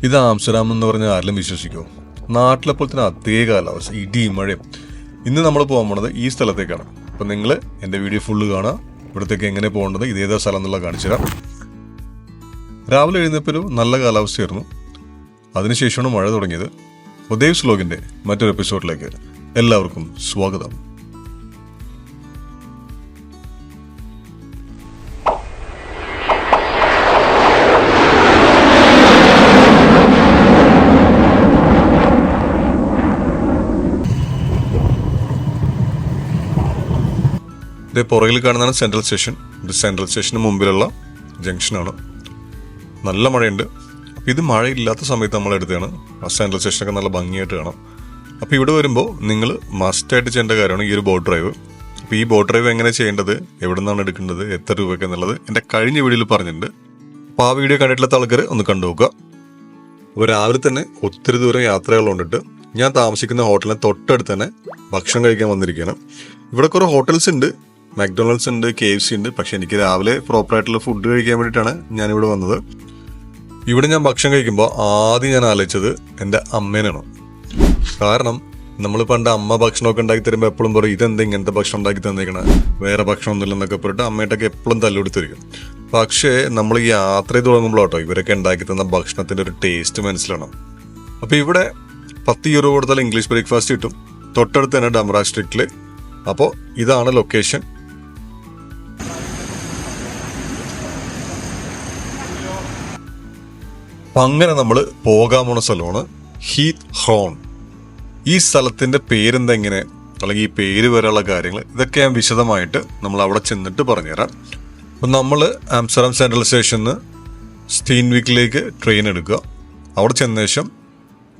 ഇത് ആംസ്റ്റർഡാം എന്ന് പറഞ്ഞാൽ ആരെങ്കിലും വിശ്വസിക്കുമോ? നാട്ടിലെപ്പോൾ തന്നെ അതേ കാലാവസ്ഥ, ഇടിയും മഴയും. ഇന്ന് നമ്മൾ പോകാൻ പോണത് ഈ സ്ഥലത്തേക്കാണ്. അപ്പം നിങ്ങൾ എൻ്റെ വീഡിയോ ഫുള്ള് കാണുക. ഇവിടത്തേക്ക് എങ്ങനെ പോകേണ്ടത്, ഇതേതാ സ്ഥലം എന്നുള്ള കാണിച്ചു തരാം. രാവിലെ എഴുന്നേപ്പോൾ ഒരു നല്ല കാലാവസ്ഥയായിരുന്നു. അതിനുശേഷമാണ് മഴ തുടങ്ങിയത്. ഉദയ് സ്ലോഗിൻ്റെ മറ്റൊരു എപ്പിസോഡിലേക്ക് എല്ലാവർക്കും സ്വാഗതം. ഇത് പുറകിൽ കാണുന്നതാണ് സെൻട്രൽ സ്റ്റേഷൻ. ഇത് സെൻട്രൽ സ്റ്റേഷന് മുമ്പിലുള്ള ജംഗ്ഷനാണ്. നല്ല മഴയുണ്ട്. അപ്പോൾ ഇത് മഴയില്ലാത്ത സമയത്ത് നമ്മൾ എടുത്തതാണ്. ആ സെൻട്രൽ സ്റ്റേഷനൊക്കെ നല്ല ഭംഗിയായിട്ട് കാണാം. അപ്പോൾ ഇവിടെ വരുമ്പോൾ നിങ്ങൾ മസ്റ്റായിട്ട് ചെയ്യേണ്ട കാര്യമാണ് ഈ ഒരു ബോട്ട് ഡ്രൈവ്. അപ്പോൾ ഈ ബോട്ട് ഡ്രൈവ് എങ്ങനെ ചെയ്യേണ്ടത്, എവിടെ നിന്നാണ് എടുക്കേണ്ടത്, എത്ര രൂപയ്ക്ക് എന്നുള്ളത് എൻ്റെ കഴിഞ്ഞ വീഡിയോയിൽ പറഞ്ഞിട്ടുണ്ട്. അപ്പോൾ ആ വീഡിയോ കണ്ടിട്ടുള്ള ആൾക്കാർ ഒന്ന് കണ്ടു നോക്കുക. അപ്പോൾ രാവിലെ തന്നെ ഒത്തിരി ദൂരം യാത്രകൾ കൊണ്ടിട്ട് ഞാൻ താമസിക്കുന്ന ഹോട്ടലിന് തൊട്ടടുത്ത് തന്നെ ഭക്ഷണം കഴിക്കാൻ വന്നിരിക്കുകയാണ്. ഇവിടെ കുറേ ഹോട്ടൽസ് ഉണ്ട്, മക്ഡൊണാൾഡ്സ് ഉണ്ട്, KFC ഉണ്ട്. പക്ഷെ എനിക്ക് രാവിലെ പ്രോപ്പറായിട്ടുള്ള ഫുഡ് കഴിക്കാൻ വേണ്ടിയിട്ടാണ് ഞാനിവിടെ വന്നത്. ഇവിടെ ഞാൻ ഭക്ഷണം കഴിക്കുമ്പോൾ ആദ്യം ഞാൻ ആലോചിച്ചത് എൻ്റെ അമ്മേനാണ്. കാരണം നമ്മൾ പണ്ട് അമ്മ ഭക്ഷണമൊക്കെ ഉണ്ടാക്കി തരുമ്പോൾ എപ്പോഴും പറയും, ഇതെന്താ ഇങ്ങനത്തെ ഭക്ഷണം ഉണ്ടാക്കി തന്നേക്കണേ, വേറെ ഭക്ഷണം ഒന്നുമില്ലെന്നൊക്കെ പറഞ്ഞിട്ട് അമ്മയായിട്ടൊക്കെ എപ്പോഴും തല്ലുകൊടുത്തിരിക്കും. പക്ഷേ നമ്മൾ ഈ യാത്ര ചെയ്ത് തുടങ്ങുമ്പോഴാട്ടോ ഇവരൊക്കെ ഉണ്ടാക്കി തന്ന ഭക്ഷണത്തിൻ്റെ ഒരു ടേസ്റ്റ് മനസ്സിലാണ്. അപ്പോൾ ഇവിടെ 10 യൂറോ കൊടുത്താൽ ഇംഗ്ലീഷ് ബ്രേക്ക്ഫാസ്റ്റ് കിട്ടും. തൊട്ടടുത്ത് തന്നെ ഡംറ സ്ട്രീറ്റിൽ. അപ്പോൾ ഇതാണ് ലൊക്കേഷൻ. അങ്ങനെ നമ്മൾ പോകാൻ പോണ സ്ഥലമാണ് ഹീത്ത് ഹോൺ. ഈ സ്ഥലത്തിന്റെ പേരെന്താ ഇങ്ങനെ, അല്ലെങ്കിൽ ഈ പേര് വരെയുള്ള കാര്യങ്ങൾ ഇതൊക്കെ ഞാൻ വിശദമായിട്ട് നമ്മൾ അവിടെ ചെന്നിട്ട് പറഞ്ഞുതരാം. അപ്പം നമ്മൾ ആംസ്റ്റർഡാം സെൻട്രൽ സ്റ്റേഷനിൽ നിന്ന് സ്റ്റീൻവിക്കിലേക്ക് ട്രെയിൻ എടുക്കുക. അവിടെ ചെന്ന ശേഷം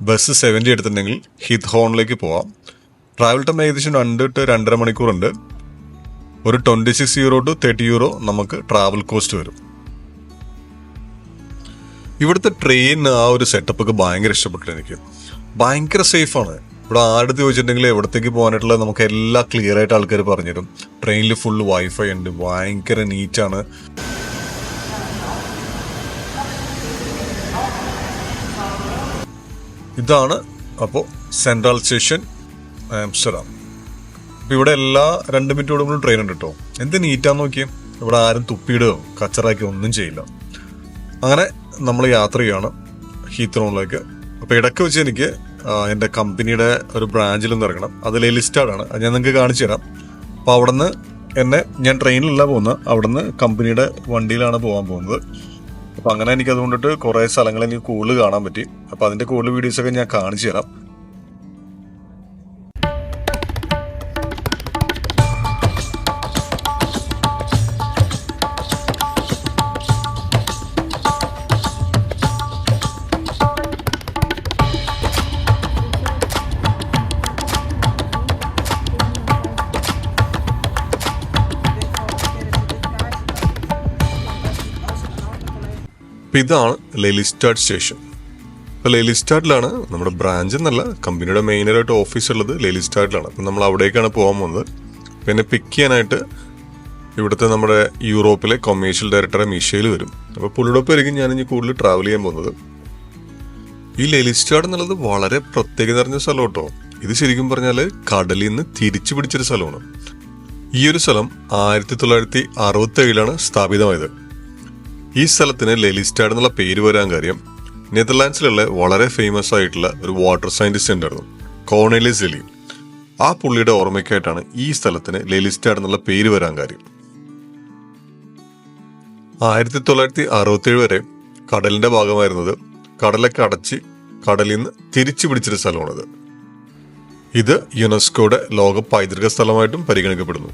ബസ് 70 എടുത്തിട്ടുണ്ടെങ്കിൽ ഹീത്ത് ഹോണിലേക്ക് പോവാം. ട്രാവൽ ടൈം ഏകദേശം 2 to 2.5 മണിക്കൂറുണ്ട്. ഒരു 26 യൂറോ to 30 യൂറോ നമുക്ക് ട്രാവൽ കോസ്റ്റ് വരും. ഇവിടുത്തെ ട്രെയിൻ ആ ഒരു സെറ്റപ്പൊക്കെ ഭയങ്കര ഇഷ്ടപ്പെട്ടു എനിക്ക്. ഭയങ്കര സേഫാണ്. ഇവിടെ ആരുടെ ചോദിച്ചിട്ടുണ്ടെങ്കിൽ എവിടത്തേക്ക് പോകാനായിട്ടുള്ള നമുക്ക് എല്ലാം ക്ലിയർ ആയിട്ട് ആൾക്കാർ പറഞ്ഞുതരും. ട്രെയിനിൽ ഫുള്ള് വൈഫൈ ഉണ്ട്, ഭയങ്കര നീറ്റാണ്. ഇതാണ് അപ്പോൾ സെൻട്രൽ സ്റ്റേഷൻ ആംസ്റ്റർഡാം. അപ്പോൾ ഇവിടെ എല്ലാ 2 മിനിറ്റ് കൂടുമ്പോഴും ട്രെയിൻ ഉണ്ട് കേട്ടോ. എന്ത് നീറ്റാന്ന് നോക്കിയേ. ഇവിടെ ആരും തുപ്പിയിടുകയോ കച്ചറാക്കിയോ ഒന്നും ചെയ്യില്ല. അങ്ങനെ നമ്മൾ യാത്ര ചെയ്യാണ് ഹീത്രോണിലേക്ക്. അപ്പോൾ ഇടയ്ക്ക് വെച്ച് എനിക്ക് എൻ്റെ കമ്പനിയുടെ ഒരു ബ്രാഞ്ചിൽ നിന്ന് ഇറങ്ങണം. അത് ലെലിസ്റ്റാർഡാണ്. അത് ഞാൻ നിങ്ങൾക്ക് കാണിച്ചു തരാം. അപ്പോൾ അവിടെ നിന്ന് ഞാൻ ട്രെയിനിലല്ല പോകുന്നത്, അവിടെ നിന്ന് കമ്പനിയുടെ വണ്ടിയിലാണ് പോകാൻ പോകുന്നത്. അപ്പോൾ അങ്ങനെ എനിക്ക് അതുകൊണ്ടിട്ട് കുറേ സ്ഥലങ്ങൾ എനിക്ക് കൂടുതൽ കാണാൻ പറ്റി. അപ്പോൾ അതിൻ്റെ കൂടുതൽ വീഡിയോസൊക്കെ ഞാൻ കാണിച്ചു തരാം. അപ്പം ഇതാണ് ലെലിസ്റ്റാർഡ് സ്റ്റേഷൻ. ഇപ്പോൾ ലെലിസ്റ്റാർഡിലാണ് നമ്മുടെ ബ്രാഞ്ച് എന്നല്ല, കമ്പനിയുടെ മെയിനായിട്ട് ഓഫീസ് ഉള്ളത് ലെലിസ്റ്റാർഡിലാണ്. അപ്പം നമ്മൾ അവിടേക്കാണ് പോകാൻ പോകുന്നത്. പിന്നെ പിക്ക് ചെയ്യാനായിട്ട് ഇവിടുത്തെ നമ്മുടെ യൂറോപ്പിലെ കൊമേഴ്ഷ്യൽ ഡയറക്ടറെ മിഷേൽ വരും. അപ്പോൾ പുള്ളിയോടൊപ്പമായിരിക്കും ഞാനിനി കൂടുതൽ ട്രാവൽ ചെയ്യാൻ പോകുന്നത്. ഈ ലെലിസ്റ്റാർഡ് എന്നുള്ളത് വളരെ പ്രത്യേകത നിറഞ്ഞ സ്ഥലം കേട്ടോ. ഇത് ശരിക്കും പറഞ്ഞാൽ കടലിൽ നിന്ന് തിരിച്ചു പിടിച്ചൊരു സ്ഥലമാണ്. ഈ ഒരു സ്ഥലം 1967 സ്ഥാപിതമായത്. ഈ സ്ഥലത്തിന് ലെലിസ്റ്റാർഡ് എന്നുള്ള പേര് വരാൻ കാര്യം നെതർലാൻഡ്സിലുള്ള വളരെ ഫേമസ് ആയിട്ടുള്ള ഒരു വാട്ടർ സയന്റിസ്റ്റ് ഉണ്ടായിരുന്നു, കോർണേലിയസ് ലെലി. ആ പുള്ളിയുടെ ഓർമ്മയ്ക്കായിട്ടാണ് ഈ സ്ഥലത്തിന് ലെലിസ്റ്റാർഡ് എന്നുള്ള പേര് വരാൻ കാര്യം. 1967 വരെ കടലിന്റെ ഭാഗമായിരുന്നത് കടലൊക്കെ അടച്ച് കടലിൽ നിന്ന് തിരിച്ചു പിടിച്ചൊരു സ്ഥലമാണിത്. ഇത് യുനെസ്കോയുടെ ലോക പൈതൃക സ്ഥലമായിട്ടും പരിഗണിക്കപ്പെടുന്നു.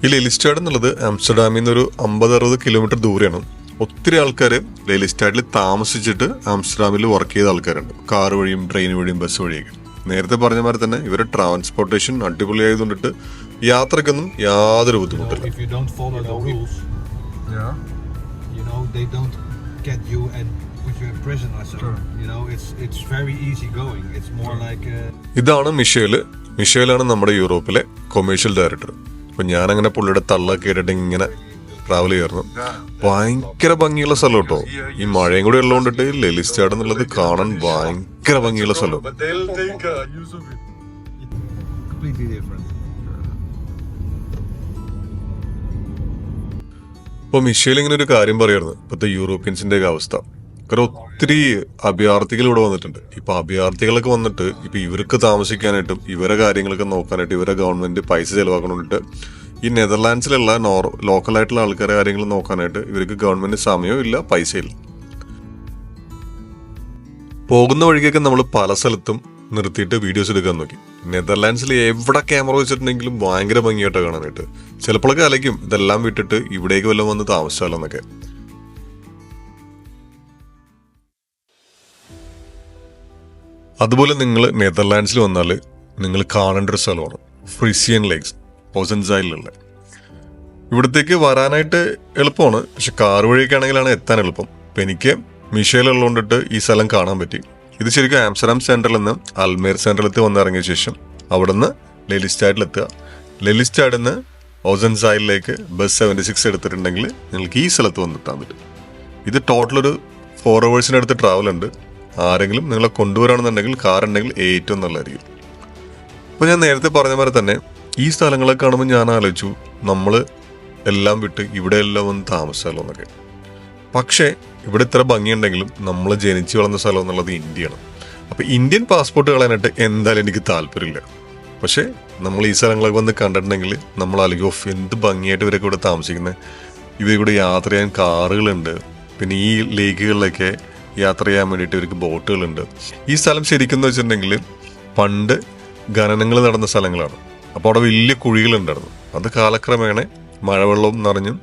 ഈ ലെലിസ്റ്റാർഡ് എന്നുള്ളത് ആംസ്റ്റർഡാമിൽ നിന്നൊരു 50-60 കിലോമീറ്റർ ദൂരെയാണ്. ഒത്തിരി ആൾക്കാർ ലെലിസ്റ്റാർഡിൽ താമസിച്ചിട്ട് ആംസ്റ്റർഡാമിൽ വർക്ക് ചെയ്ത ആൾക്കാരുണ്ട്. കാർ വഴിയും ട്രെയിൻ വഴിയും ബസ് വഴിയൊക്കെ. നേരത്തെ പറഞ്ഞ മാതിരി തന്നെ ഇവരുടെ ട്രാൻസ്പോർട്ടേഷൻ അടിപൊളിയായതുകൊണ്ടിട്ട് യാത്രക്കൊന്നും യാതൊരു ബുദ്ധിമുട്ടില്ല. ഇതാണ് മിഷേലാണ് നമ്മുടെ യൂറോപ്പിലെ കൊമേഴ്ഷ്യൽ ഡയറക്ടർ. അപ്പം ഞാനങ്ങനെ പുള്ളിയുടെ തള്ളൊക്കെ കേട്ടിട്ട് ഇങ്ങനെ ട്രാവൽ ചെയ്യായിരുന്നു. ഭയങ്കര ഭംഗിയുള്ള സ്ഥലം കേട്ടോ. ഈ മഴയും കൂടി ഉള്ളതുകൊണ്ടിട്ട് ലെലിസ്റ്റാഡ് എന്നുള്ളത് കാണാൻ ഭയങ്കര ഭംഗിയുള്ള സ്ഥലം. ഇപ്പൊ മിഷേൽ ഇങ്ങനെ ഒരു കാര്യം പറയായിരുന്നു, ഇപ്പോഴത്തെ യൂറോപ്യൻസിന്റെ ഒക്കെ അവസ്ഥ. കാരണം ഒത്തിരി അഭയാർത്ഥികൾ ഇവിടെ വന്നിട്ടുണ്ട്. ഇപ്പൊ അഭയാർത്ഥികളൊക്കെ വന്നിട്ട് ഇപ്പൊ ഇവർക്ക് താമസിക്കാനായിട്ടും ഇവരെ കാര്യങ്ങളൊക്കെ നോക്കാനായിട്ട് ഇവരെ ഗവൺമെന്റ് പൈസ ചെലവാക്കണോണ്ടിട്ട് ഈ നെതർലാൻഡ്സിലുള്ള ലോക്കലായിട്ടുള്ള ആൾക്കാരെ കാര്യങ്ങൾ നോക്കാനായിട്ട് ഇവർക്ക് ഗവൺമെന്റ് സമയവും ഇല്ല, പൈസയില്ല. പോകുന്ന വഴിക്കൊക്കെ നമ്മൾ പല സ്ഥലത്തും നിർത്തിയിട്ട് വീഡിയോസ് എടുക്കാൻ നോക്കി. നെതർലാൻഡ്സിൽ എവിടെ ക്യാമറ വെച്ചിട്ടുണ്ടെങ്കിലും ഭയങ്കര ഭംഗിയായിട്ട് കാണാനായിട്ട്. ചിലപ്പോഴൊക്കെ അലയ്ക്കും ഇതെല്ലാം വിട്ടിട്ട് ഇവിടേക്ക് വല്ലതും വന്ന് താമസിച്ചാലോ എന്നൊക്കെ. അതുപോലെ നിങ്ങൾ നെതർലാൻഡ്സിൽ വന്നാൽ നിങ്ങൾ കാണേണ്ട ഒരു സ്ഥലമാണ് ഫ്രിസിയൻ ലേക്സ്, ഓസൻസൈലിലുള്ള. ഇവിടത്തേക്ക് വരാനായിട്ട് എളുപ്പമാണ്, പക്ഷെ കാർ വഴിയൊക്കെ ആണെങ്കിലാണ് എത്താൻ എളുപ്പം. ഇപ്പം എനിക്ക് മിഷേലുള്ളതുകൊണ്ടിട്ട് ഈ സ്ഥലം കാണാൻ പറ്റി. ഇത് ശരിക്കും ആംസ്റ്റർഡാം സെൻട്രലിൽ നിന്ന് അൽമേർ സെൻട്രലിൽ വന്നിറങ്ങിയ ശേഷം അവിടെ നിന്ന് ലെലിസ്റ്റാഡിലെത്തുക. ലെലിസ്റ്റാഡിൽ നിന്ന് ഓസൻസൈലിലേക്ക് ബസ് 76 എടുത്തിട്ടുണ്ടെങ്കിൽ നിങ്ങൾക്ക് ഈ സ്ഥലത്ത് വന്നെത്താൻ പറ്റും. ഇത് ടോട്ടൽ ഒരു 4 hours ട്രാവൽ ഉണ്ട്. ആരെങ്കിലും നിങ്ങളെ കൊണ്ടുവരാണെന്നുണ്ടെങ്കിൽ കാർ ഉണ്ടെങ്കിൽ ഏറ്റവും നല്ലതായിരിക്കും. അപ്പോൾ ഞാൻ നേരത്തെ പറഞ്ഞ പോലെ തന്നെ ഈ സ്ഥലങ്ങളൊക്കെ കാണുമ്പോൾ ഞാൻ ആലോചിച്ചു നമ്മൾ എല്ലാം വിട്ട് ഇവിടെ എല്ലാം വന്ന് താമസിച്ചാലോ എന്നൊക്കെ. പക്ഷേ ഇവിടെ ഇത്ര ഭംഗിയുണ്ടെങ്കിലും നമ്മൾ ജനിച്ചു വളർന്ന സ്ഥലം എന്നുള്ളത് ഇന്ത്യയാണ്. അപ്പോൾ ഇന്ത്യൻ പാസ്പോർട്ട് കളയാനായിട്ട് എന്തായാലും എനിക്ക് താല്പര്യമില്ല. പക്ഷേ നമ്മൾ ഈ സ്ഥലങ്ങളൊക്കെ വന്ന് കണ്ടിട്ടുണ്ടെങ്കിൽ നമ്മൾ ആലോചിക്കും, ഓഫ് എന്ത് ഭംഗിയായിട്ട് ഇവരൊക്കെ ഇവിടെ താമസിക്കുന്നത്. ഇവരിവിടെ യാത്ര ചെയ്യാൻ കാറുകളുണ്ട്, പിന്നെ ഈ ലേക്കുകളിലൊക്കെ യാത്ര ചെയ്യാൻ വേണ്ടിയിട്ട് ഇവർക്ക് ബോട്ടുകളുണ്ട്. ഈ സ്ഥലം ശരിക്കും എന്ന് വെച്ചിട്ടുണ്ടെങ്കിൽ പണ്ട് ഖനനങ്ങൾ നടന്ന സ്ഥലങ്ങളാണ്. അപ്പോൾ അവിടെ വലിയ കുഴികളുണ്ടായിരുന്നു. അത് കാലക്രമേണ മഴവെള്ളവും നിറഞ്ഞും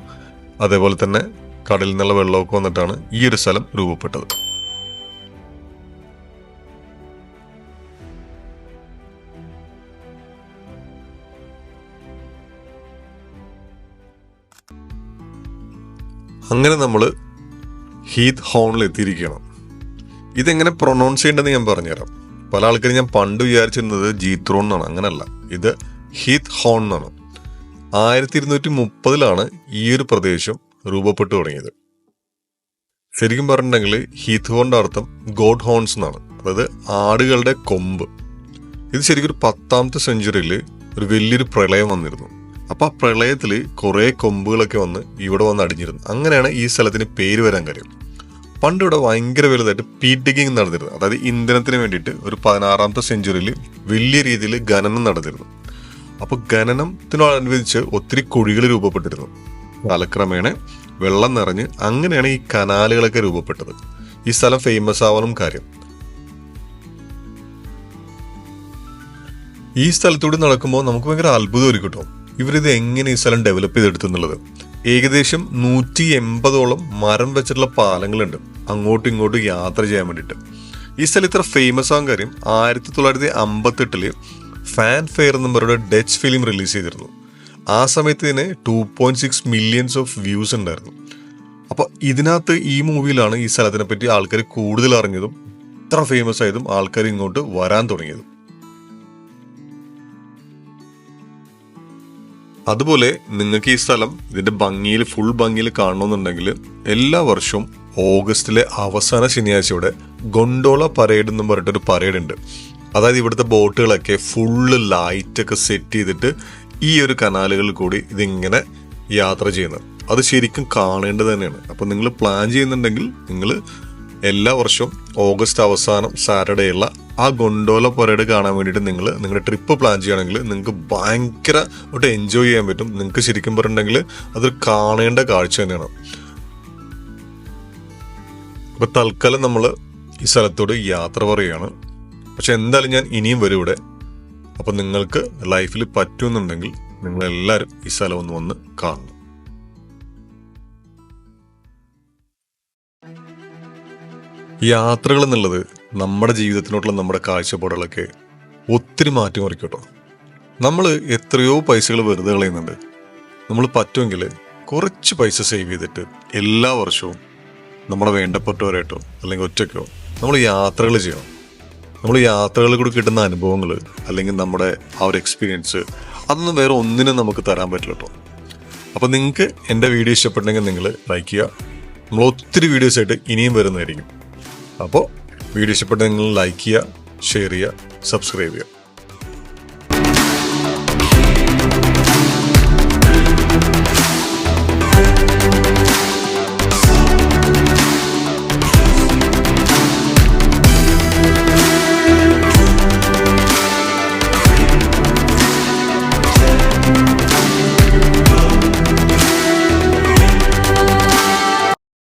അതേപോലെ തന്നെ കടലിൽ നിന്നുള്ള വെള്ളമൊക്കെ വന്നിട്ടാണ് ഈ ഒരു സ്ഥലം രൂപപ്പെട്ടത്. അങ്ങനെ നമ്മൾ ഹീത്ത് ഹോണിൽ എത്തിയിരിക്കണം. ഇതെങ്ങനെ പ്രൊനൗൺസ് ചെയ്യേണ്ടതെന്ന് ഞാൻ പറഞ്ഞുതരാം. പല ആൾക്കാരും ഞാൻ പണ്ട് വിചാരിച്ചിരുന്നത് ജീത്രോൺ എന്നാണ്. അങ്ങനല്ല, ഇത് ഹീത്ത് ഹോൺ എന്നാണ്. 1230 ഈ ഒരു പ്രദേശം രൂപപ്പെട്ടു തുടങ്ങിയത്. ശരിക്കും പറഞ്ഞിട്ടുണ്ടെങ്കിൽ ഹീത്ത് ഹോണിന്റെ അർത്ഥം ഗോഡ് ഹോൺസ് എന്നാണ്, അതായത് ആടുകളുടെ കൊമ്പ്. ഇത് ശരിക്കും ഒരു 10th സെഞ്ചുറിയിൽ ഒരു വലിയൊരു പ്രളയം വന്നിരുന്നു. അപ്പൊ ആ പ്രളയത്തിൽ കുറെ കൊമ്പുകളൊക്കെ വന്ന് ഇവിടെ വന്ന് അടിഞ്ഞിരുന്നു. അങ്ങനെയാണ് ഈ സ്ഥലത്തിന് പേര് വരാൻ കാര്യം. പണ്ട് ഇവിടെ ഭയങ്കര വലുതായിട്ട് പീറ്റ് ഡിഗിങ് നടന്നിരുന്നു. അതായത് ഇന്ധനത്തിന് വേണ്ടിയിട്ട് ഒരു 16th സെഞ്ചുറിയിൽ വലിയ രീതിയിൽ ഖനനം നടന്നിരുന്നു. അപ്പോൾ ഖനനത്തിനോടനുബന്ധിച്ച് ഒത്തിരി കുഴികൾ രൂപപ്പെട്ടിരുന്നു. കാലക്രമേണ വെള്ളം നിറഞ്ഞ് അങ്ങനെയാണ് ഈ കനാലുകളൊക്കെ രൂപപ്പെട്ടത്. ഈ സ്ഥലം ഫേമസ് ആവാനും കാര്യം. ഈ സ്ഥലത്തൂടെ നടക്കുമ്പോൾ നമുക്ക് ഭയങ്കര അത്ഭുതമായിരിക്കും കേട്ടോ, ഇവരിത് എങ്ങനെ ഈ സ്ഥലം ഡെവലപ്പ് ചെയ്തെടുത്തുന്നുള്ളത്. ഏകദേശം 180ഓളം മരം വെച്ചിട്ടുള്ള പാലങ്ങളുണ്ട് അങ്ങോട്ടും ഇങ്ങോട്ടും യാത്ര ചെയ്യാൻ വേണ്ടിയിട്ട്. ഈ സ്ഥലം ഇത്ര ഫേമസ് ആകാൻ കാര്യം 1958 ഫാൻ ഫെയർ എന്നും പറയുന്ന ഡച്ച് ഫിലിം റിലീസ് ചെയ്തിരുന്നു. ആ സമയത്ത് ഇതിന് 2.6 million വ്യൂസ് ഉണ്ടായിരുന്നു. അപ്പോൾ ഇതിനകത്ത് ഈ മൂവിയിലാണ് ഈ സ്ഥലത്തിനെ പറ്റി ആൾക്കാർ കൂടുതൽ അറിഞ്ഞതും ഇത്ര ഫേമസ് ആയതും ആൾക്കാർ ഇങ്ങോട്ട് വരാൻ തുടങ്ങിയതും. അതുപോലെ നിങ്ങൾക്ക് ഈ സ്ഥലം ഇതിന്റെ ഫുൾ ഭംഗിയിൽ കാണണമെന്നുണ്ടെങ്കിൽ എല്ലാ വർഷവും ഓഗസ്റ്റിലെ അവസാന ശനിയാഴ്ച ഇവിടെ ഗൊണ്ടോള പരേഡ് എന്നും പറഞ്ഞിട്ടൊരു പരേഡ് ഉണ്ട്. അതായത് ഇവിടുത്തെ ബോട്ടുകളൊക്കെ ഫുള്ള് ലൈറ്റൊക്കെ സെറ്റ് ചെയ്തിട്ട് ഈ ഒരു കനാലുകളിൽ കൂടി ഇതിങ്ങനെ യാത്ര ചെയ്യുന്നത്. അത് ശരിക്കും കാണേണ്ടത് തന്നെയാണ്. അപ്പം നിങ്ങൾ പ്ലാൻ ചെയ്യുന്നുണ്ടെങ്കിൽ നിങ്ങൾ എല്ലാ വർഷവും ഓഗസ്റ്റ് അവസാനം സാറ്റർഡേ ഉള്ള ആ ഗൊണ്ടോല പരേഡ് കാണാൻ വേണ്ടിയിട്ട് നിങ്ങൾ നിങ്ങളുടെ ട്രിപ്പ് പ്ലാൻ ചെയ്യുകയാണെങ്കിൽ നിങ്ങൾക്ക് ഭയങ്കര ഒട്ട് എൻജോയ് ചെയ്യാൻ പറ്റും. നിങ്ങൾക്ക് ശരിക്കും പറഞ്ഞിട്ടുണ്ടെങ്കിൽ അതൊരു കാണേണ്ട കാഴ്ച തന്നെയാണ്. അപ്പൊ തൽക്കാലം നമ്മൾ ഈ സ്ഥലത്തോട് യാത്ര പറയുകയാണ്. പക്ഷെ എന്തായാലും ഞാൻ ഇനിയും വരും ഇവിടെ. അപ്പൊ നിങ്ങൾക്ക് ലൈഫിൽ പറ്റുമെന്നുണ്ടെങ്കിൽ നിങ്ങളെല്ലാവരും ഈ സ്ഥലം ഒന്ന് വന്ന് കാണണം. യാത്രകൾ എന്നുള്ളത് നമ്മുടെ ജീവിതത്തിനോട്ടുള്ള നമ്മുടെ കാഴ്ചപ്പാടുകളൊക്കെ ഒത്തിരി മാറ്റി മറിക്കും കേട്ടോ. നമ്മൾ എത്രയോ പൈസകൾ വെറുതെ കളയുന്നുണ്ട്. നമ്മൾ പറ്റുമെങ്കിൽ കുറച്ച് പൈസ സേവ് ചെയ്തിട്ട് എല്ലാ വർഷവും നമ്മുടെ വേണ്ടപ്പെട്ടവരായിട്ടോ അല്ലെങ്കിൽ ഒറ്റയ്ക്കോ നമ്മൾ യാത്രകൾ ചെയ്യണം. നമ്മൾ യാത്രകളിൽ കൂടി കിട്ടുന്ന അനുഭവങ്ങൾ അല്ലെങ്കിൽ നമ്മുടെ ആ ഒരു എക്സ്പീരിയൻസ് അതൊന്നും വേറെ ഒന്നിനും നമുക്ക് തരാൻ പറ്റില്ല കേട്ടോ. അപ്പോൾ നിങ്ങൾക്ക് എൻ്റെ വീഡിയോ ഇഷ്ടപ്പെട്ടെങ്കിൽ നിങ്ങൾ ലൈക്ക് ചെയ്യുക. നമ്മൾ ഒത്തിരി വീഡിയോസായിട്ട് ഇനിയും വരുന്നതായിരിക്കും. അപ്പോൾ വീഡിയോ ഇഷ്ടപ്പെട്ടെങ്കിൽ നിങ്ങൾ ലൈക്ക് ചെയ്യുക, ഷെയർ ചെയ്യുക, സബ്സ്ക്രൈബ് ചെയ്യുക.